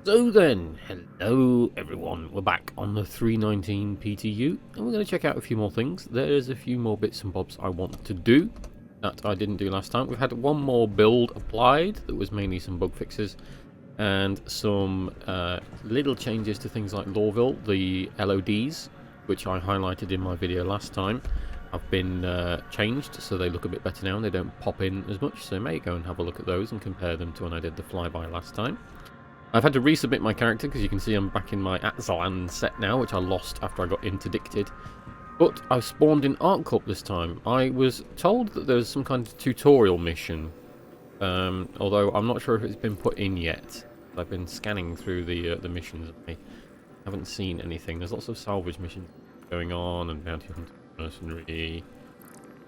So then, hello everyone, we're back on the 3.19 PTU, and we're going to check out a few more things. There's a few more bits and bobs I want to do that I didn't do last time. We've had one more build applied that was mainly some bug fixes, and some little changes to things like Lorville. The LODs, which I highlighted in my video last time, have been changed, so they look a bit better now and they don't pop in as much, so I may go and have a look at those and compare them to when I did the flyby last time. I've had to resubmit my character because you can see I'm back in my Atzalan set now, which I lost after I got interdicted. But I've spawned in ArcCorp this time. I was told that there's some kind of tutorial mission, although I'm not sure if it's been put in yet. I've been scanning through the missions. I haven't seen anything. There's lots of salvage missions going on and bounty hunter mercenary.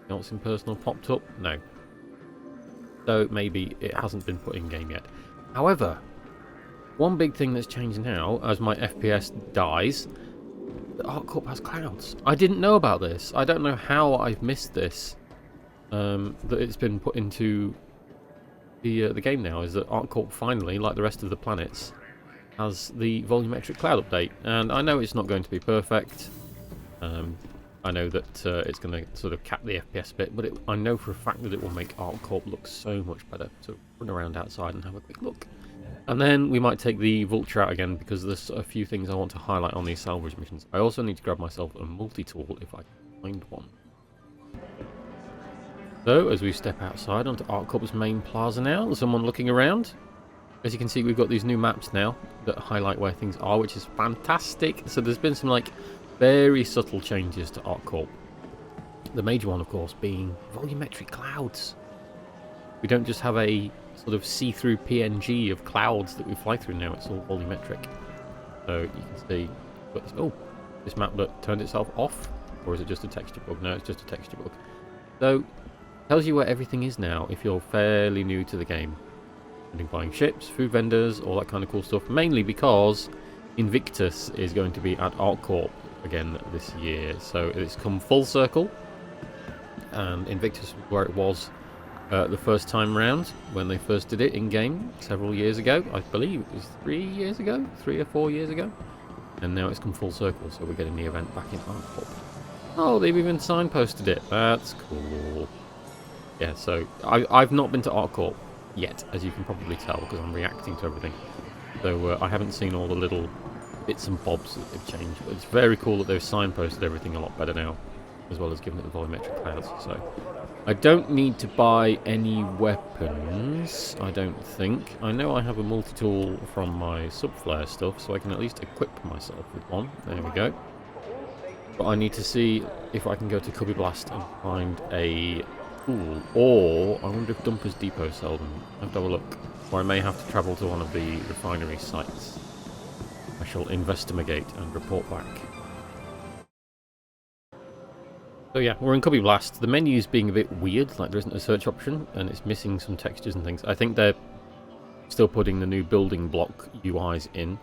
Else in personal popped up? No. So maybe it hasn't been put in game yet. However, one big thing that's changed now, as my FPS dies, the ArcCorp has clouds. I didn't know about this. I don't know how I've missed this. That it's been put into the game now, is that ArcCorp finally, like the rest of the planets, has the volumetric cloud update. And I know it's not going to be perfect. I know that it's going to sort of cap the FPS a bit, but I know for a fact that it will make ArcCorp look so much better. So run around outside and have a quick look. And then we might take the vulture out again, because there's a few things I want to highlight on these salvage missions. I also need to grab myself a multi-tool if I can find one. So, as we step outside onto ArcCorp's main plaza now, there's someone looking around. As you can see, we've got these new maps now that highlight where things are, which is fantastic. So there's been some very subtle changes to ArcCorp. The major one, of course, being volumetric clouds. We don't just have a sort of see-through PNG of clouds that we fly through now. It's all volumetric. So you can see, this map that turned itself off, or is it just a texture bug? No, it's just a texture bug. So it tells you where everything is now if you're fairly new to the game. Including buying ships, food vendors, all that kind of cool stuff. Mainly because Invictus is going to be at ArcCorp again this year. So it's come full circle. And Invictus is where it was the first time round when they first did it in game several years ago. I believe it was 3 years ago, 3 or 4 years ago, and now it's come full circle, so we're getting the event back in ArcCorp. Oh, they've even signposted it. That's cool. Yeah, so I've not been to ArcCorp yet, as you can probably tell, because I'm reacting to everything. So I haven't seen all the little bits and bobs that they've changed, but it's very cool that they've signposted everything a lot better now, as well as giving it the volumetric clouds. So I don't need to buy any weapons, I don't think. I know I have a multi-tool from my subflare stuff, so I can at least equip myself with one. There we go. But I need to see if I can go to Cubby Blast and find a tool. Or I wonder if Dumpers Depot sell them. I have to have a look. Or I may have to travel to one of the refinery sites. I shall investigate and report back. So yeah, we're in Cubby Blast. The menu's being a bit weird, like there isn't a search option, and it's missing some textures and things. I think they're still putting the new building block UIs in,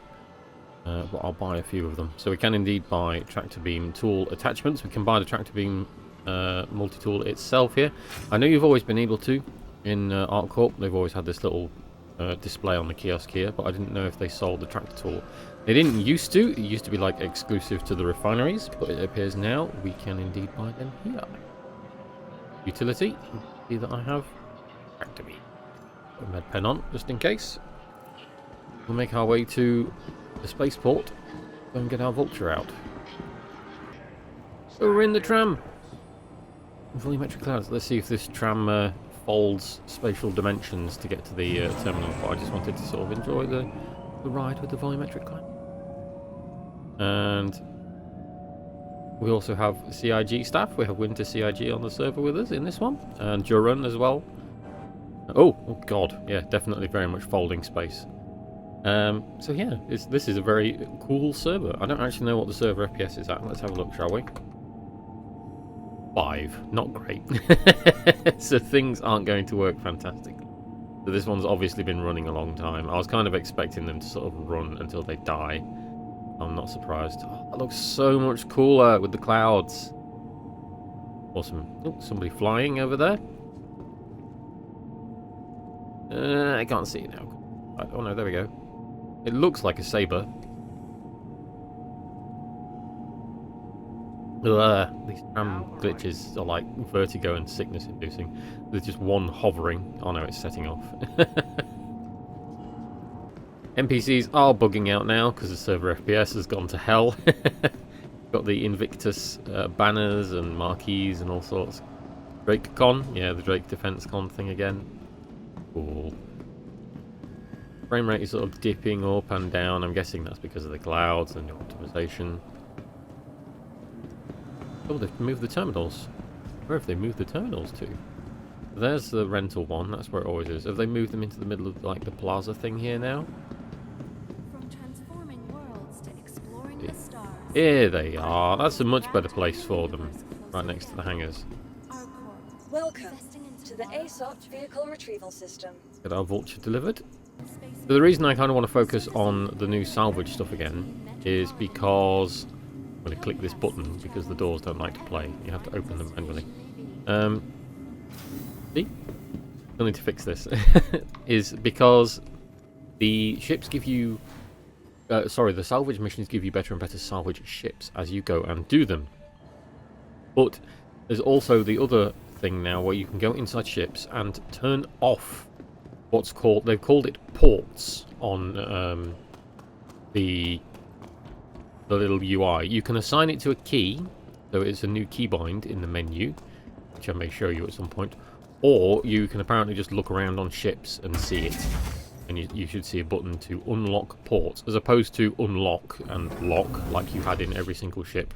but I'll buy a few of them. So we can indeed buy tractor beam tool attachments. We can buy the tractor beam multi-tool itself here. I know you've always been able to in ArcCorp. They've always had this little display on the kiosk here, but I didn't know if they sold the tractor tool. They didn't used to. It used to be exclusive to the refineries, but it appears now we can indeed buy them here. Utility. See that I have tractor beam. Put a med pen on just in case. We'll make our way to the spaceport and get our vulture out. So we're in the tram. Volumetric clouds. Let's see if this tram folds spatial dimensions to get to the terminal. But I just wanted to sort of enjoy the ride with the volumetric cloud. And we also have CIG staff. We have Winter CIG on the server with us in this one, and Duran as well. Oh god, yeah, definitely very much folding space. So yeah, this is a very cool server. I don't actually know what the server FPS is at. Let's have a look, shall we? 5, not great. So things aren't going to work fantastically. So this one's obviously been running a long time. I was kind of expecting them to sort of run until they die. I'm not surprised. Oh, that looks so much cooler with the clouds. Awesome. Oh, somebody flying over there. I can't see it now. Oh no, there we go. It looks like a saber. These tram glitches are like vertigo and sickness inducing. There's just one hovering. Oh no, it's setting off. NPCs are bugging out now because the server FPS has gone to hell. Got the Invictus banners and marquees and all sorts. Drake Con, yeah, the Drake Defense Con thing again. Cool. Frame rate is sort of dipping up and down. I'm guessing that's because of the clouds and the optimization. Oh, they've moved the terminals. Where have they moved the terminals to? There's the rental one. That's where it always is. Have they moved them into the middle of like the plaza thing here now? From transforming worlds to exploring the stars. Here they are. That's a much better place for them. Right next to the hangars. Welcome to the ASOP vehicle retrieval system. Get our vulture delivered. So the reason I kind of want to focus on the new salvage stuff again is because I'm going to click this button because the doors don't like to play. You have to open them manually. See? Still need to fix this. Is because the ships give you... the salvage missions give you better and better salvage ships as you go and do them. But there's also the other thing now where you can go inside ships and turn off what's called... They've called it ports on the little UI. You can assign it to a key, so it's a new keybind in the menu, which I may show you at some point, or you can apparently just look around on ships and see it, and you should see a button to unlock ports, as opposed to unlock and lock like you had in every single ship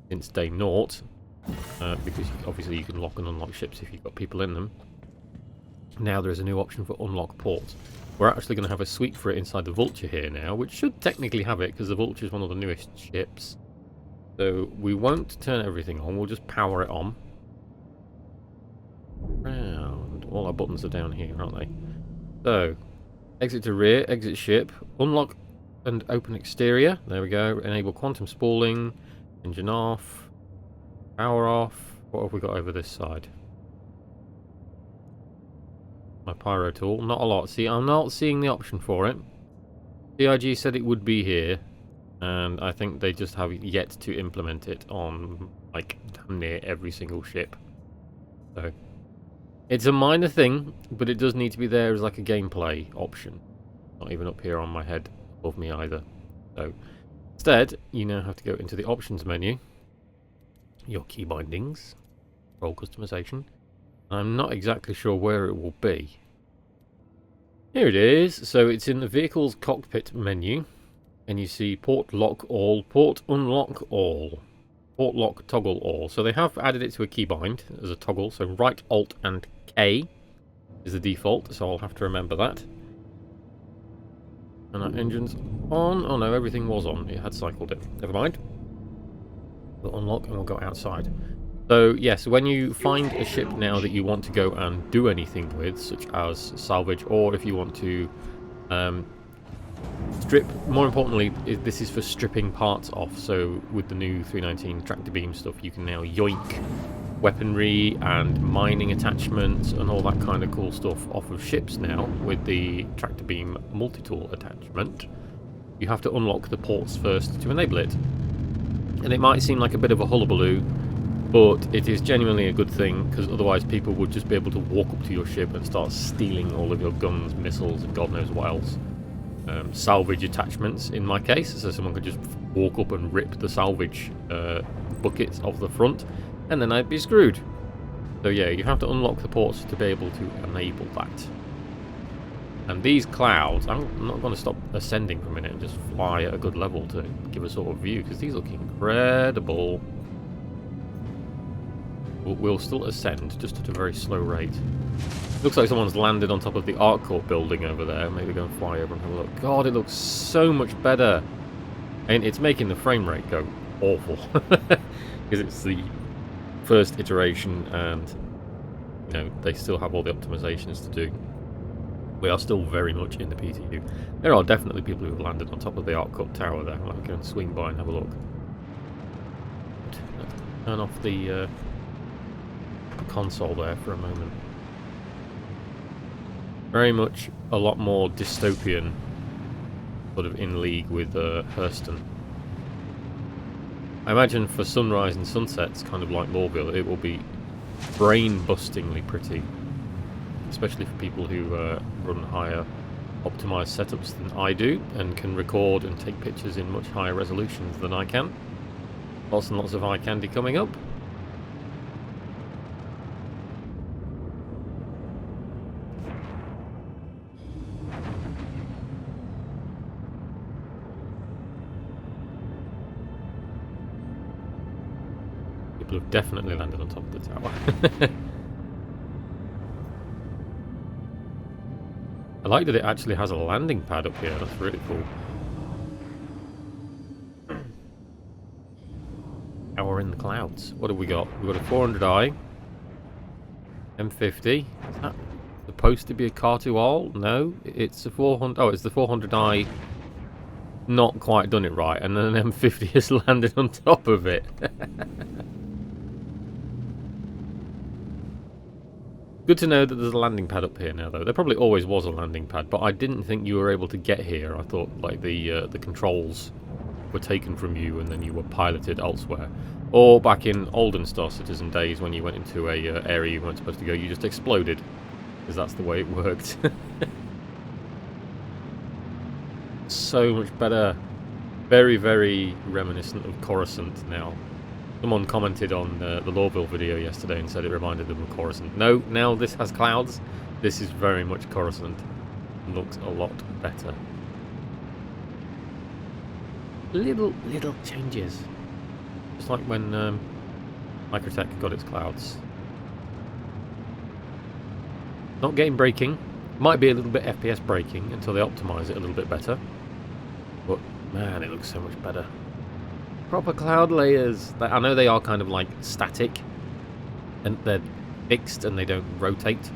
since day 0, because obviously you can lock and unlock ships if you've got people in them. Now there's a new option for unlock ports. We're actually going to have a sweep for it inside the Vulture here now, which should technically have it because the Vulture is one of the newest ships. So we won't turn everything on, we'll just power it on. Round. All our buttons are down here, aren't they? So, exit to rear, exit ship, unlock and open exterior. There we go. Enable quantum spooling, engine off, power off. What have we got over this side? My pyro tool, not a lot. See, I'm not seeing the option for it. CIG said it would be here, and I think they just have yet to implement it on like damn near every single ship. So it's a minor thing, but it does need to be there as like a gameplay option. Not even up here on my head above me either. So instead, you now have to go into the options menu, your key bindings, role customization. I'm not exactly sure where it will be. Here it is. So it's in the vehicle's cockpit menu, and you see port lock all, port unlock all, port lock toggle all. So they have added it to a keybind as a toggle. So right alt and K is the default. So I'll have to remember that. And our engine's on. Oh no, everything was on. It had cycled it. Never mind. We'll unlock and we'll go outside. So yes, when you find a ship now that you want to go and do anything with, such as salvage, or if you want to strip, more importantly, this is for stripping parts off. So with the new 3.19 tractor beam stuff, you can now yoink weaponry and mining attachments and all that kind of cool stuff off of ships now with the tractor beam multi-tool attachment. You have to unlock the ports first to enable it. And it might seem like a bit of a hullabaloo, but it is genuinely a good thing, because otherwise people would just be able to walk up to your ship and start stealing all of your guns, missiles, and God knows what else. Salvage attachments, in my case, so someone could just walk up and rip the salvage buckets off the front, and then I'd be screwed. So yeah, you have to unlock the ports to be able to enable that. And these clouds, I'm not going to stop ascending for a minute and just fly at a good level to give a sort of view, because these look incredible. We'll still ascend, just at a very slow rate. Looks like someone's landed on top of the ArcCorp building over there. Maybe go and fly over and have a look. God, it looks so much better. And it's making the frame rate go awful. Because it's the first iteration and, you know, they still have all the optimizations to do. We are still very much in the PTU. There are definitely people who have landed on top of the ArcCorp tower there. I might go and swing by and have a look. Let's turn off the console there for a moment. Very much a lot more dystopian, sort of in league with Hurston. I imagine for sunrise and sunsets, kind of like Lawville, it will be brain-bustingly pretty. Especially for people who run higher optimized setups than I do, and can record and take pictures in much higher resolutions than I can. Lots and lots of eye candy coming up. People have definitely landed on top of the tower. I like that it actually has a landing pad up here. That's really cool. Tower in the clouds. What have we got? We've got a 400i. M50. Is that supposed to be a car to all? No. It's a 400... Oh, it's the 400i. Not quite done it right. And then an M50 has landed on top of it. Good to know that there's a landing pad up here now, though. There probably always was a landing pad, but I didn't think you were able to get here. I thought, like, the controls were taken from you and then you were piloted elsewhere. Or back in olden Star Citizen days when you went into a area you weren't supposed to go, you just exploded. Because that's the way it worked. So much better. Very, very reminiscent of Coruscant now. Someone commented on the Lawville video yesterday and said it reminded them of Coruscant. No, now this has clouds. This is very much Coruscant. Looks a lot better. Little changes. Just like when Microtech got its clouds. Not game breaking. Might be a little bit FPS breaking until they optimise it a little bit better. But man, it looks so much better. Proper cloud layers. I know they are kind of like static, and they're fixed and they don't rotate.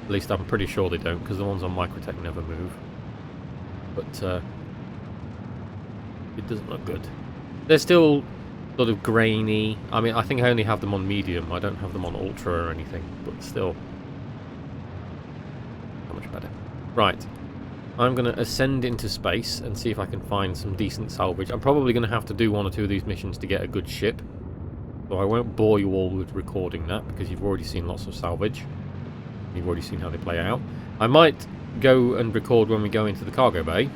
At least I'm pretty sure they don't, because the ones on Microtech never move. But it doesn't look good. They're still sort of grainy. I mean, I think I only have them on medium. I don't have them on ultra or anything, but still. How much better. Right. I'm going to ascend into space and see if I can find some decent salvage. I'm probably going to have to do one or two of these missions to get a good ship. So I won't bore you all with recording that, because you've already seen lots of salvage. You've already seen how they play out. I might go and record when we go into the cargo bay.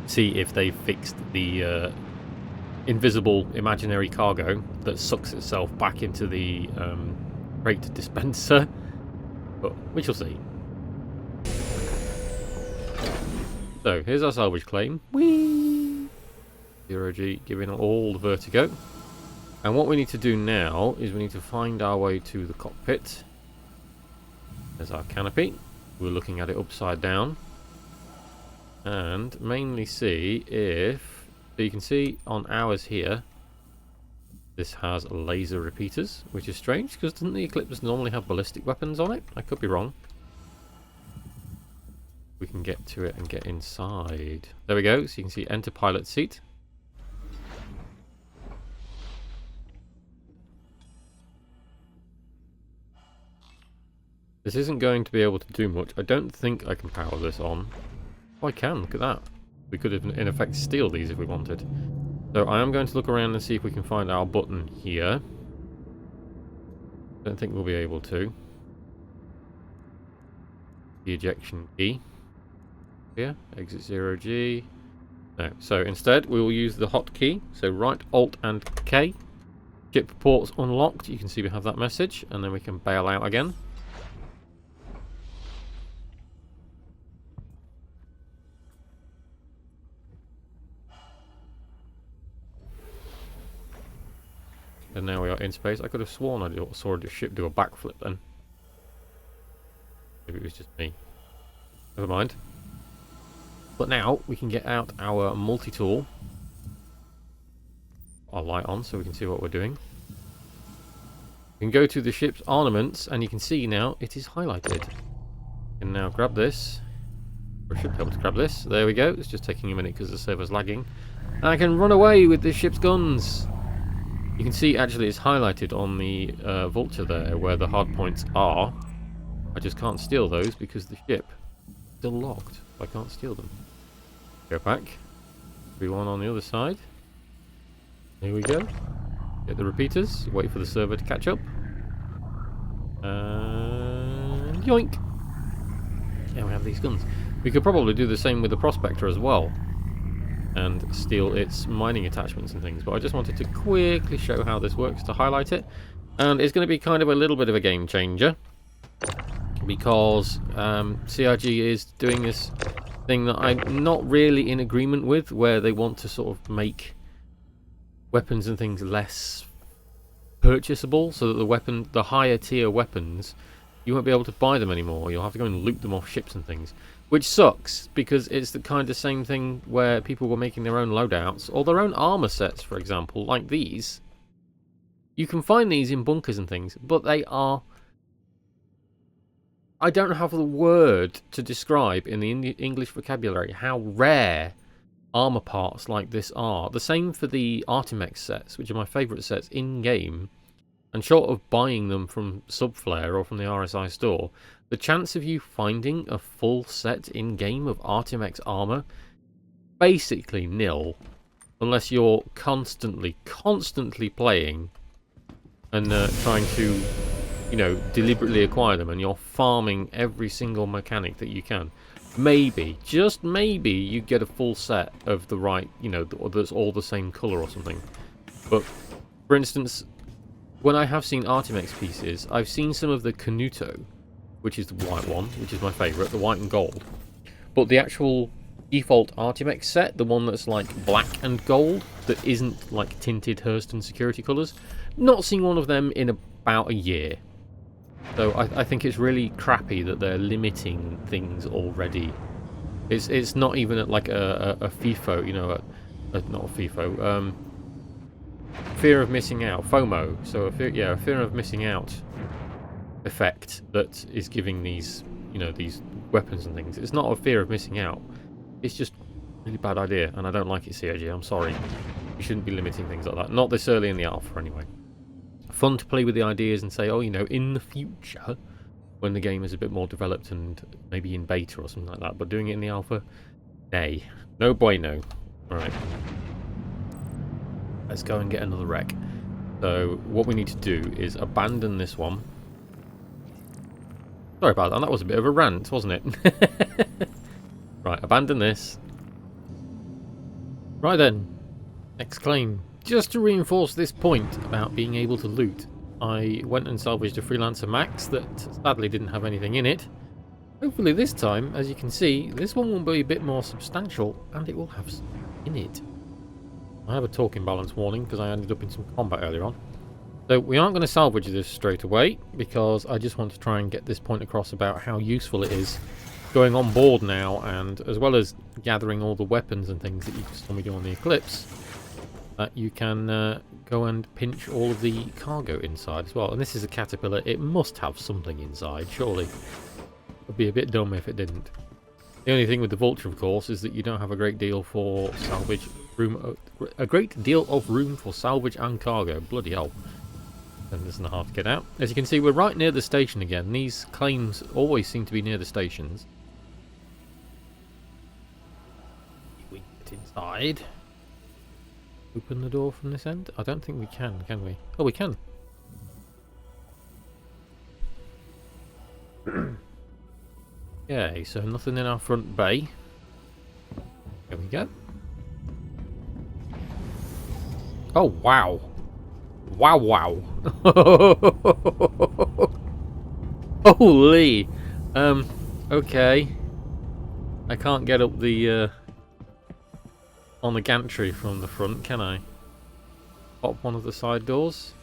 See if they've fixed the invisible imaginary cargo that sucks itself back into the crate dispenser. But we shall see. So, here's our salvage claim. Whee! 0G giving all the vertigo. And what we need to do now is we need to find our way to the cockpit. There's our canopy. We're looking at it upside down. And mainly see if... So you can see on ours here, this has laser repeaters, which is strange, because doesn't the Eclipse normally have ballistic weapons on it? I could be wrong. We can get to it and get inside. There we go. So you can see enter pilot seat. This isn't going to be able to do much. I don't think I can power this on. Oh, I can. Look at that. We could have, in effect, steal these if we wanted. So I am going to look around and see if we can find our button here. Don't think we'll be able to. The ejection key. Here, exit 0G. No. So instead, we will use the hotkey. So right Alt and K. Ship ports unlocked. You can see we have that message, and then we can bail out again. And now we are in space. I could have sworn I saw the ship do a backflip then. Maybe it was just me. Never mind. But now we can get out our multi-tool. Our light on so we can see what we're doing. We can go to the ship's armaments and you can see now it is highlighted. You can now grab this. Or should be able to grab this. There we go. It's just taking a minute because the server's lagging. And I can run away with this ship's guns. You can see actually it's highlighted on the vulture there where the hard points are. I just can't steal those because the ship is still locked. I can't steal them. Go back. Be one on the other side. Here we go. Get the repeaters. Wait for the server to catch up. And yoink! Yeah, we have these guns. We could probably do the same with the Prospector as well. And steal its mining attachments and things. But I just wanted to quickly show how this works to highlight it. And it's going to be kind of a little bit of a game changer. Because CIG is doing this thing that I'm not really in agreement with. Where they want to sort of make weapons and things less purchasable. So that the higher tier weapons, you won't be able to buy them anymore. You'll have to go and loot them off ships and things. Which sucks, because it's the kind of same thing where people were making their own loadouts, or their own armor sets, for example, like these. You can find these in bunkers and things, but they are... I don't have the word to describe in the English vocabulary how rare armor parts like this are. The same for the Artimex sets, which are my favourite sets in-game. And short of buying them from Subflare or from the RSI store, the chance of you finding a full set in-game of Artimex armor, basically nil. Unless you're constantly playing and trying to, you know, deliberately acquire them, and you're farming every single mechanic that you can. Maybe, just maybe, you get a full set of the right, you know, that's all the same colour or something. But, for instance, when I have seen Artimex pieces, I've seen some of the Canuto, which is the white one, which is my favourite, the white and gold. But the actual default Artimex set, the one that's like black and gold, that isn't like tinted Hurston security colours, not seen one of them in about a year. So I think it's really crappy that they're limiting things already. It's not even at like a FIFO, you know, not a FIFO, fear of missing out, FOMO. So a fear of missing out effect that is giving these, you know, these weapons and things. It's not a fear of missing out. It's just a really bad idea, and I don't like it, CIG. I'm sorry. You shouldn't be limiting things like that. Not this early in the alpha, anyway. Fun to play with the ideas and say, oh, you know, in the future, when the game is a bit more developed and maybe in beta or something like that. But doing it in the alpha, nay. No bueno. Alright. Let's go and get another wreck. So, what we need to do is abandon this one. Sorry about that, that was a bit of a rant, wasn't it? Right, abandon this. Right then. Exclaim. Just to reinforce this point about being able to loot, I went and salvaged a Freelancer Max that sadly didn't have anything in it. Hopefully this time, as you can see, this one will be a bit more substantial and it will have something in it. I have a talking balance warning because I ended up in some combat earlier on. So we aren't going to salvage this straight away because I just want to try and get this point across about how useful it is going on board now, and as well as gathering all the weapons and things that you saw me do on the Eclipse, that you can go and pinch all of the cargo inside as well. And this is a Caterpillar, it must have something inside, surely. It would be a bit dumb if it didn't. The only thing with the Vulture, of course, is that you don't have a great deal for salvage room, a great deal of room for salvage and cargo. Bloody hell. And this is hard to get out. As you can see, we're right near the station again. These claims always seem to be near the stations. We get inside. Open the door from this end? I don't think we can we? Oh, we can. Okay, so nothing in our front bay. There we go. Oh, wow. Wow, wow. Holy. Okay. I can't get up the, on the gantry from the front, can I? Pop one of the side doors.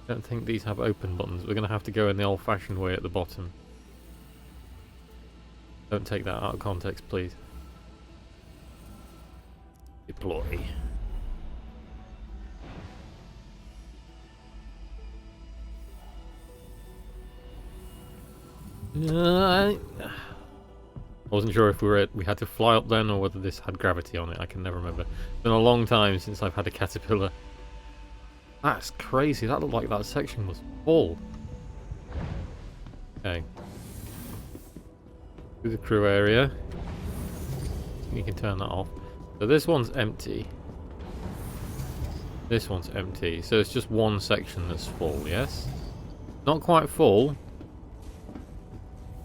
Don't think these have open buttons. We're going to have to go in the old-fashioned way at the bottom. Don't take that out of context, please. Deploy. I wasn't sure if we had to fly up then or whether this had gravity on it. I can never remember. It's been a long time since I've had a Caterpillar. That's crazy. That looked like that section was full. Okay. Through the crew area. You can turn that off. So this one's empty. This one's empty. So it's just one section that's full, yes? Not quite full.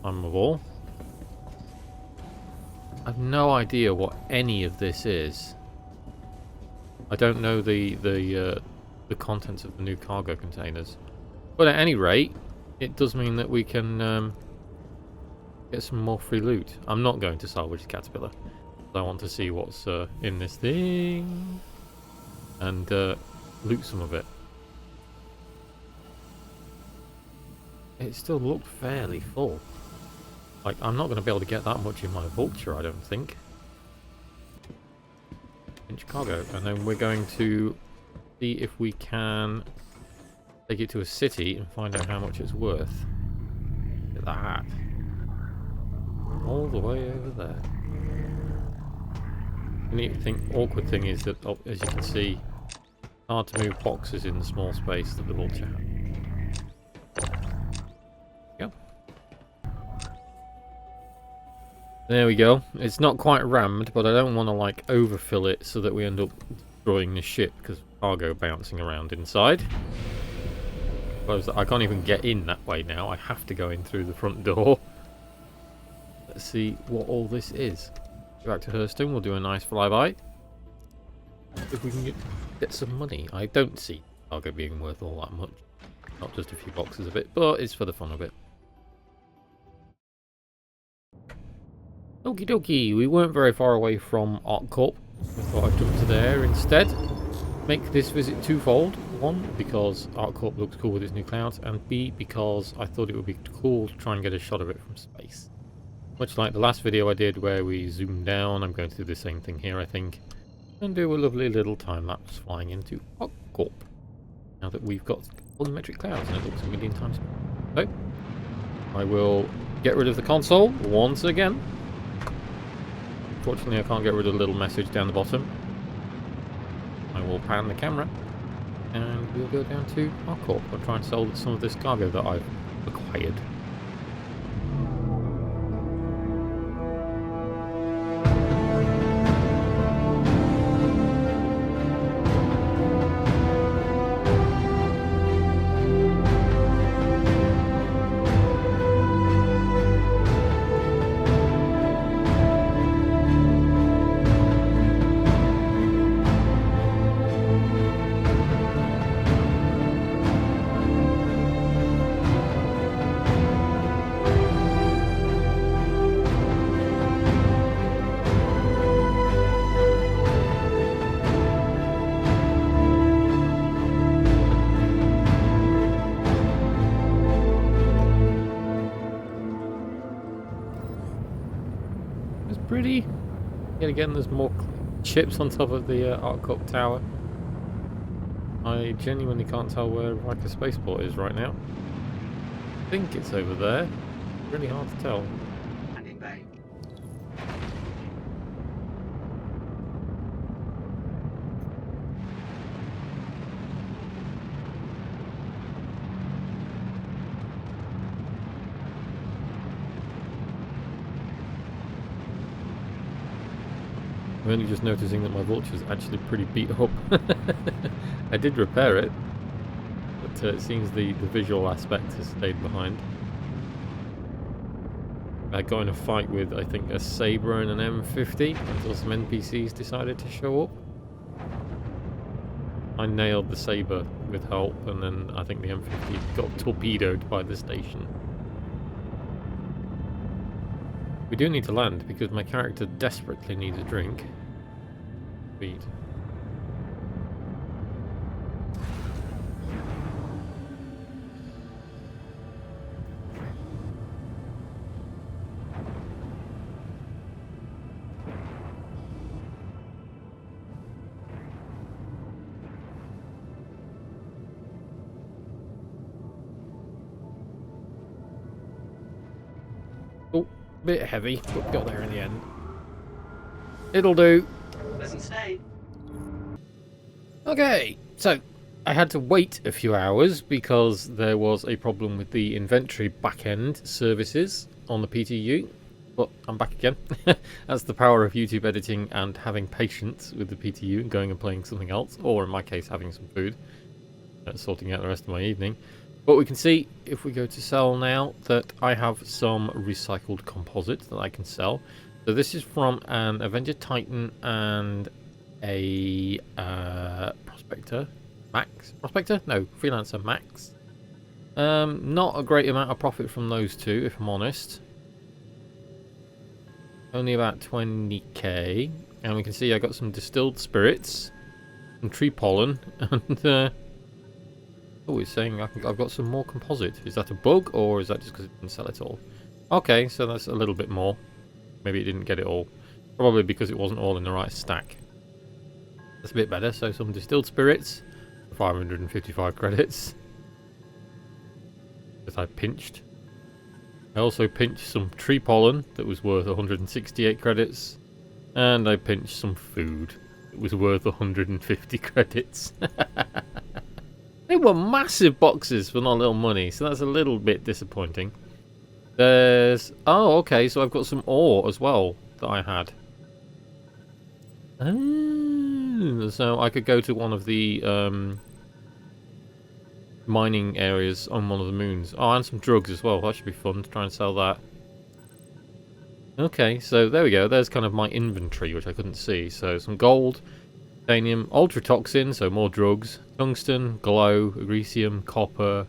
I'm of all. I've no idea what any of this is. I don't know the contents of the new cargo containers. But at any rate, it does mean that we can get some more free loot. I'm not going to salvage the caterpillar. I want to see what's in this thing and loot some of it. It still looked fairly full. Like, I'm not going to be able to get that much in my vulture, I don't think. Inch cargo, and then we're going to see if we can take it to a city and find out how much it's worth. Look at that. All the way over there. The neat awkward thing is that, as you can see, hard to move boxes in the small space that the vulture has. Yep. There we go. It's not quite rammed, but I don't want to like overfill it so that we end up destroying the ship because cargo bouncing around inside. I can't even get in that way now. I have to go in through the front door. Let's see what all this is. Go back to Hurston. We'll do a nice flyby. If we can get some money. I don't see cargo being worth all that much. Not just a few boxes of it, but it's for the fun of it. Okie dokie, we weren't very far away from ArcCorp. I thought I'd jump to there instead. Make this visit twofold. One, because ArcCorp looks cool with its new clouds, and B, because I thought it would be cool to try and get a shot of it from space. Much like the last video I did where we zoomed down, I'm going to do the same thing here, I think. And do a lovely little time-lapse flying into ArcCorp. Now that we've got volumetric clouds and it looks a million times better. So, I will get rid of the console once again. Unfortunately, I can't get rid of the little message down the bottom. I will pan the camera and we'll go down to ArcCorp and try and sell some of this cargo that I've acquired. Pretty. Yet again, there's more chips on top of the ArcCorp tower. I genuinely can't tell where Riker spaceport is right now. I think it's over there. Really hard to tell. I'm only just noticing that my vulture's actually pretty beat up. I did repair it, but it seems the visual aspect has stayed behind. I got in a fight with, I think, a Sabre and an M50 until some NPCs decided to show up. I nailed the Sabre with help, and then I think the M50 got torpedoed by the station. We do need to land because my character desperately needs a drink. Speed. Oh, bit heavy, but got there in the end. It'll do. Pleasant stay. Okay, so I had to wait a few hours because there was a problem with the inventory backend services on the PTU, but I'm back again. That's the power of YouTube editing and having patience with the PTU and going and playing something else, or in my case having some food, sorting out the rest of my evening. But we can see, if we go to sell now, that I have some recycled composite that I can sell. So this is from an Avenger Titan and a Prospector Max? Prospector? No, Freelancer Max. Not a great amount of profit from those two, if I'm honest. Only about 20k. And we can see I got some distilled spirits, some tree pollen, and oh, it's saying I've got some more composite. Is that a bug, or is that just because it didn't sell it all? Okay, so that's a little bit more. Maybe it didn't get it all. Probably because it wasn't all in the right stack. That's a bit better. So some distilled spirits, 555 credits that I pinched. I also pinched some tree pollen that was worth 168 credits, and I pinched some food that was worth 150 credits. They were massive boxes for not little money, so that's a little bit disappointing. There's... oh, okay, so I've got some ore as well that I had. So I could go to one of the mining areas on one of the moons. Oh, and some drugs as well. That should be fun to try and sell that. Okay, so there we go. There's kind of my inventory, which I couldn't see. So some gold, titanium, ultratoxin, so more drugs, tungsten, glow, agricium, copper,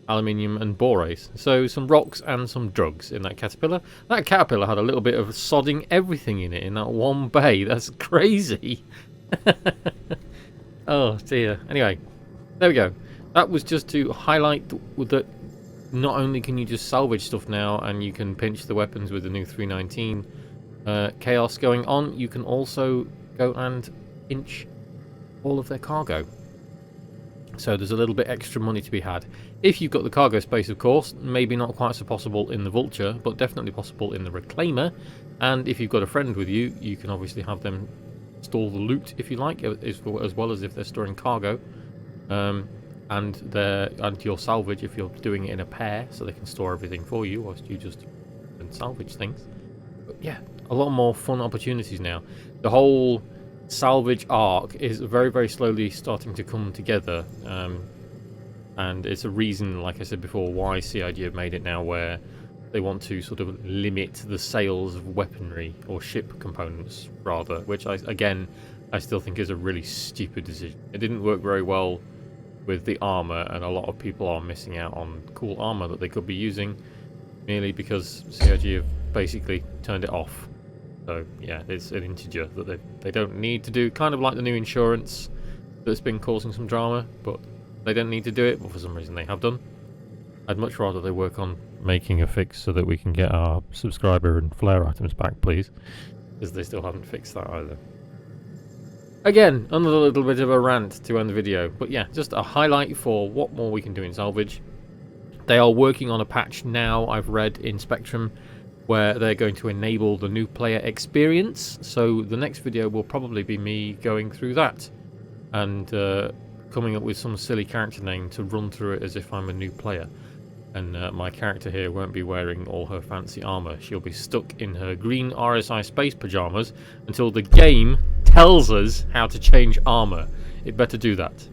aluminium, and borace. So some rocks and some drugs in that caterpillar. That caterpillar had a little bit of sodding everything in it in that one bay. That's crazy. Oh dear. Anyway, there we go. That was just to highlight that not only can you just salvage stuff now and you can pinch the weapons with the new 3.19 chaos going on, you can also go and pinch all of their cargo. So there's a little bit extra money to be had. If you've got the cargo space, of course, maybe not quite so possible in the Vulture, but definitely possible in the Reclaimer. And if you've got a friend with you, you can obviously have them store the loot if you like, as well as if they're storing cargo. And your salvage if you're doing it in a pair, so they can store everything for you whilst you just salvage things. But yeah, a lot more fun opportunities now. The whole salvage arc is very, very slowly starting to come together, and it's a reason, like I said before, why CIG have made it now where they want to sort of limit the sales of weaponry or ship components rather, which I still think is a really stupid decision. It didn't work very well with the armor, and a lot of people are missing out on cool armor that they could be using merely because CIG have basically turned it off. So yeah, it's an integer that they don't need to do, kind of like the new insurance that's been causing some drama, but they don't need to do it, but for some reason they have done. I'd much rather they work on making a fix so that we can get our subscriber and flare items back, please, because they still haven't fixed that either. Again, another little bit of a rant to end the video, but yeah, just a highlight for what more we can do in Salvage. They are working on a patch now, I've read in Spectrum, where they're going to enable the new player experience, so the next video will probably be me going through that and coming up with some silly character name to run through it as if I'm a new player. And my character here won't be wearing all her fancy armor. She'll be stuck in her green RSI space pajamas until the game tells us how to change armor. It better do that.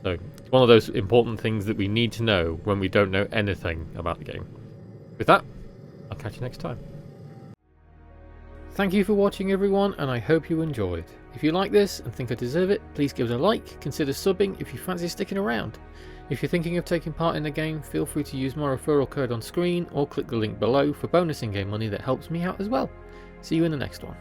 So it's one of those important things that we need to know when we don't know anything about the game. With that, I'll catch you next time. Thank you for watching, everyone, and I hope you enjoyed. If you like this and think I deserve it, please give it a like, consider subbing if you fancy sticking around. If you're thinking of taking part in the game, feel free to use my referral code on screen or click the link below for bonus in-game money that helps me out as well. See you in the next one.